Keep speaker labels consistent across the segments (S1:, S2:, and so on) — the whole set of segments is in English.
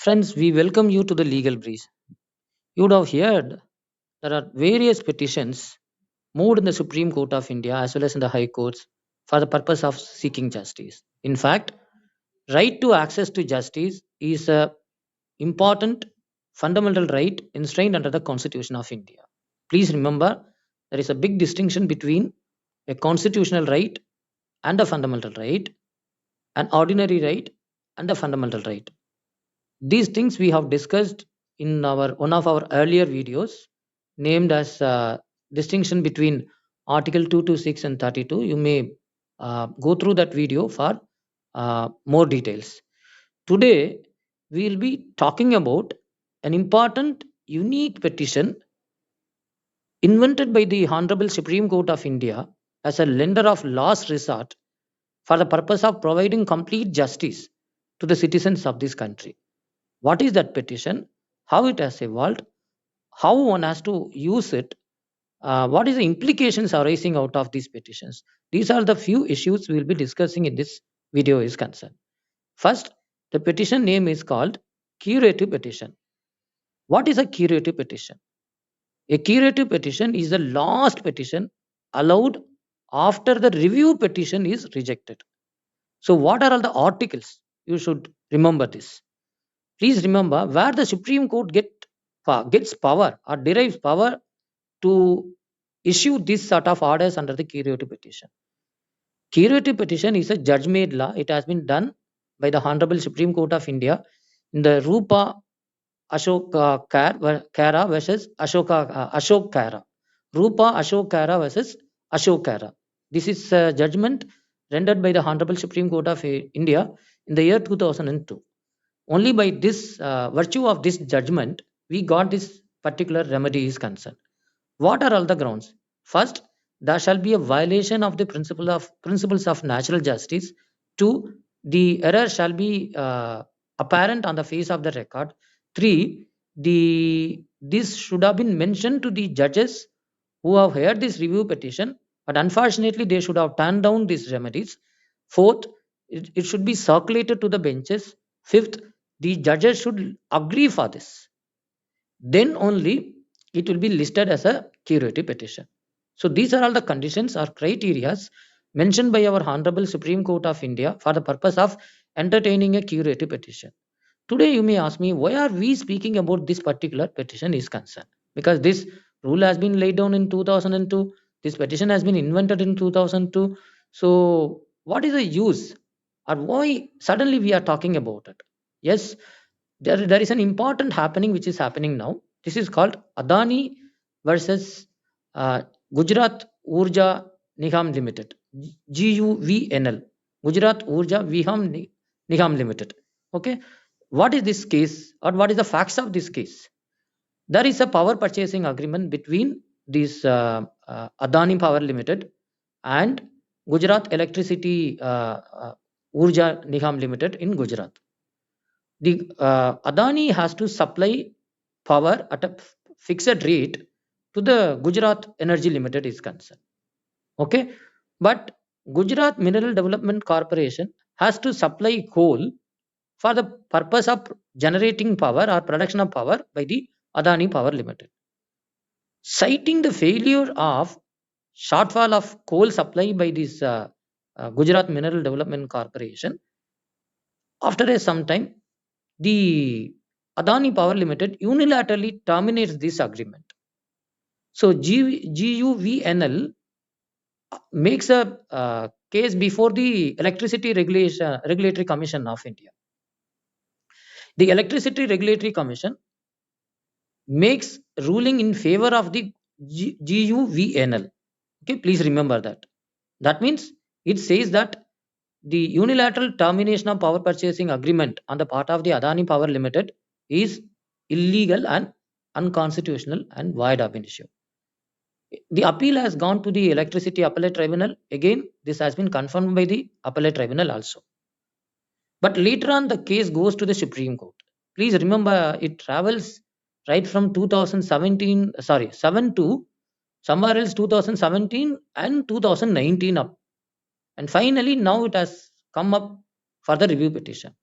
S1: Friends, we welcome you to the Legal Breeze. You would have heard there are various petitions moved in the Supreme Court of India as well as in the High Courts for the purpose of seeking justice. In fact, right to access to justice is a important fundamental right enshrined under the Constitution of India. Please remember there is a big distinction between a constitutional right and a fundamental right, an ordinary right and a fundamental right. These things we have discussed in our one of our earlier videos named as distinction between Article 226 and 32. You may go through that video for more details. Today, we will be talking about an important, unique petition invented by the Honorable Supreme Court of India as a lender of last resort for the purpose of providing complete justice to the citizens of this country. What is that petition? How it has evolved? How one has to use it? What is the implications arising out of these petitions? These are the few issues we will be discussing in this video is concerned. First, the petition name is called Curative Petition. What is a curative petition? A curative petition is the last petition allowed after the review petition is rejected. So, what are all the articles? You should remember this. Please remember where the Supreme Court gets power or derives power to issue this sort of orders under the curative petition. Curative petition is a judge-made law. It has been done by the Honorable Supreme Court of India in the Rupa Kara versus Ashok Kara. Rupa Ashok Kara versus Ashok Kara. This is a judgment rendered by the Honorable Supreme Court of India in the year 2002. Only by this virtue of this judgment, we got this particular remedy is concerned. What are all the grounds? First, there shall be a violation of the principles of natural justice. Two, the error shall be apparent on the face of the record. Three, this should have been mentioned to the judges who have heard this review petition, but unfortunately they should have turned down these remedies. Fourth, it should be circulated to the benches. Fifth, the judges should agree for this. Then only it will be listed as a curative petition. So these are all the conditions or criteria mentioned by our Honorable Supreme Court of India for the purpose of entertaining a curative petition. Today you may ask me, why are we speaking about this particular petition is concerned? Because this rule has been laid down in 2002. This petition has been invented in 2002. So what is the use or why suddenly we are talking about it? Yes, there is an important happening which is happening now. This is called Adani versus Gujarat Urja Nigam Limited, GUVNL, Gujarat Urja Nigam Limited. Okay, what is this case or what is the facts of this case? There is a power purchasing agreement between this Adani Power Limited and Gujarat Electricity Urja Nigam Limited in Gujarat. The Adani has to supply power at a fixed rate to the Gujarat Energy Limited is concerned. Okay, but Gujarat Mineral Development Corporation has to supply coal for the purpose of generating power or production of power by the Adani Power Limited. Citing the failure of shortfall of coal supply by this Gujarat Mineral Development Corporation, after some time, the Adani Power Limited unilaterally terminates this agreement. So GUVNL makes a case before the Electricity Regulatory Commission of India. The Electricity Regulatory Commission makes ruling in favor of the GUVNL. Okay, please remember that. That means it says that the unilateral termination of power purchasing agreement on the part of the Adani Power Limited is illegal and unconstitutional and void ab initio. The appeal has gone to the Electricity Appellate Tribunal. Again, this has been confirmed by the Appellate Tribunal also. But later on, the case goes to the Supreme Court. Please remember, it travels right from 7 to somewhere else 2017 and 2019 up. And finally, now it has come up for the review petition.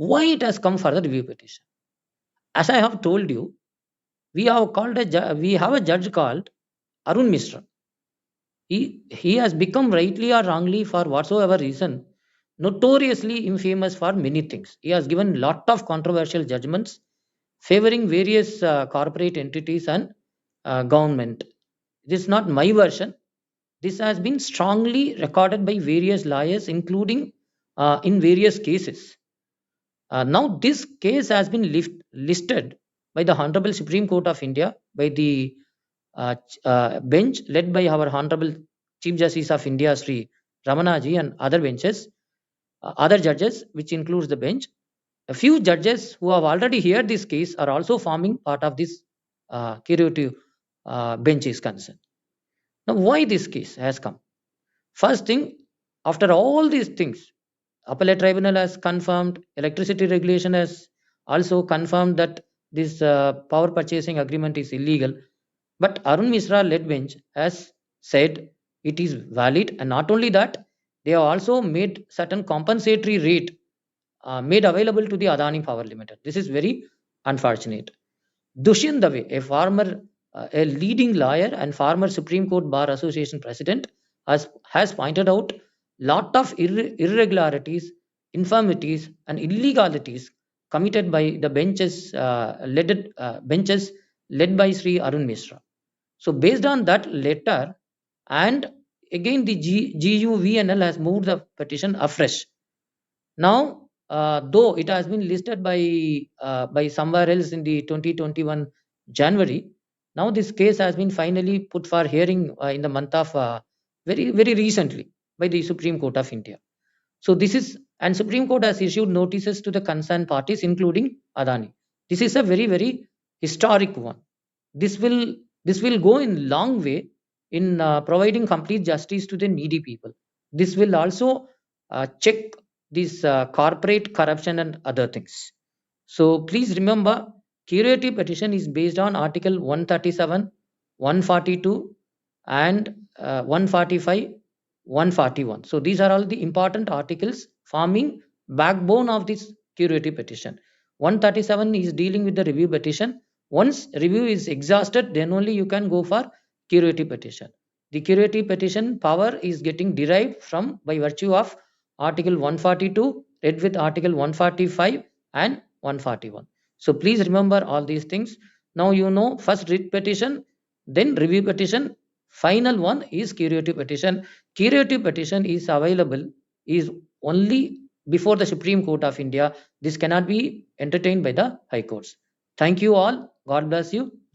S1: Why it has come for the review petition? As I have told you, we have a judge called Arun Mishra. He has become rightly or wrongly for whatsoever reason notoriously infamous for many things. He has given lot of controversial judgments favoring various corporate entities and government. This is not my version. This has been strongly recorded by various lawyers, including in various cases. Now, this case has been listed by the Honorable Supreme Court of India by the bench led by our Honorable Chief Justice of India, Sri Ramanaji, and other benches, other judges, which includes the bench. A few judges who have already heard this case are also forming part of this curative bench is concerned. Now, why this case has come? First thing, after all these things, appellate tribunal has confirmed, electricity regulation has also confirmed that this power purchasing agreement is illegal. But Arun Mishra led bench has said it is valid, and not only that, they have also made certain compensatory rate made available to the Adani Power Limited. This is very unfortunate. Dushyant Dave, a leading lawyer and former Supreme Court Bar Association president, has pointed out lot of irregularities, infirmities, and illegalities committed by the benches led by Sri Arun Mishra. So, based on that letter, and again the GUVNL has moved the petition afresh. Now, though it has been listed by somewhere else in the 2021 January, now this case has been finally put for hearing in the month of very recently by the Supreme Court of India. So this is, and Supreme Court has issued notices to the concerned parties, including Adani. This is a very historic one. This will go in long way in providing complete justice to the needy people. This will also check this corporate corruption and other things. So please remember, curative petition is based on Article 137, 142, and 145, 141. So these are all the important articles forming backbone of this curative petition. 137 is dealing with the review petition. Once review is exhausted, then only you can go for curative petition. The curative petition power is getting derived from by virtue of Article 142 read with Article 145 and 141. So please remember all these things. Now you know, first writ petition, then review petition, final one is curative petition. Curative petition is available, is only before the Supreme Court of India. This cannot be entertained by the high courts. Thank you all. God bless you.